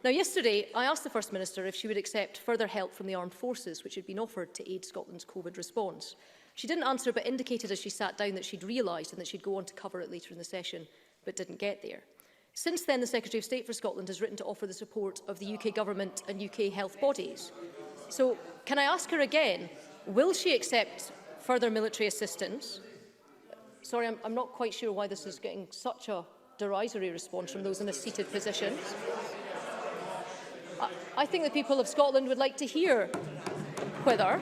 Now, yesterday, I asked the First Minister if she would accept further help from the armed forces, which had been offered to aid Scotland's COVID response. She didn't answer, but indicated as she sat down that she'd realised and that she'd go on to cover it later in the session, but didn't get there. Since then, the Secretary of State for Scotland has written to offer the support of the UK Government and UK health bodies. So, can I ask her again, will she accept further military assistance? Sorry, I'm not quite sure why this is getting such a derisory response from those in a seated position. I think the people of Scotland would like to hear whether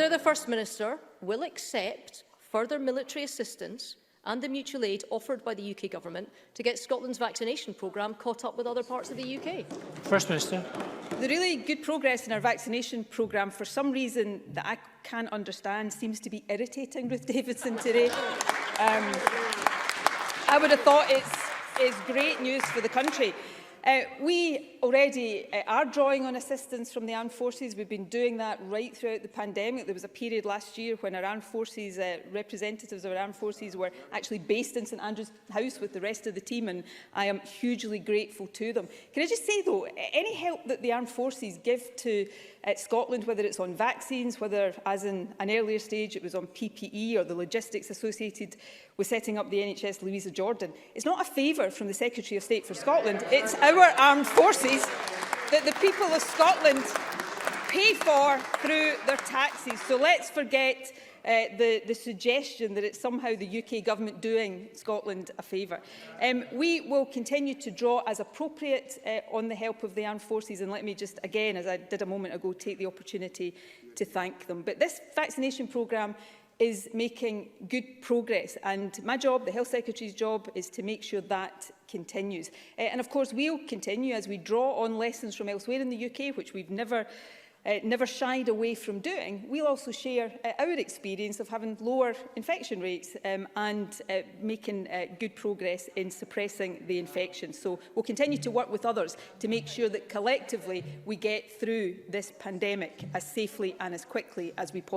the First Minister will accept further military assistance and the mutual aid offered by the UK Government to get Scotland's vaccination programme caught up with other parts of the UK. First Minister. The really good progress in our vaccination programme, for some reason that I can't understand, seems to be irritating Ruth Davidson today. I would have thought it's great news for the country. We already are drawing on assistance from the armed forces. We've been doing that right throughout the pandemic. There was a period last year when our armed forces, representatives of our armed forces were actually based in St Andrew's House with the rest of the team, and I am hugely grateful to them. Can I just say, though, any help that the armed forces give to Scotland, whether it's on vaccines, whether, as in an earlier stage, it was on PPE or the logistics associated with setting up the NHS Louisa Jordan, it's not a favour from the Secretary of State for Scotland. It's our armed forces that the people of Scotland pay for through their taxes. So let's forget the suggestion that it's somehow the UK Government doing Scotland a favour. We will continue to draw as appropriate on the help of the armed forces, and let me just again, as I did a moment ago, take the opportunity to thank them. But this vaccination programme is making good progress, and my job, the Health Secretary's job, is to make sure that continues. And of course we'll continue as we draw on lessons from elsewhere in the UK, which we've never shied away from doing. We'll also share our experience of having lower infection rates and making good progress in suppressing the infection. So we'll continue to work with others to make sure that collectively we get through this pandemic as safely and as quickly as we possibly can.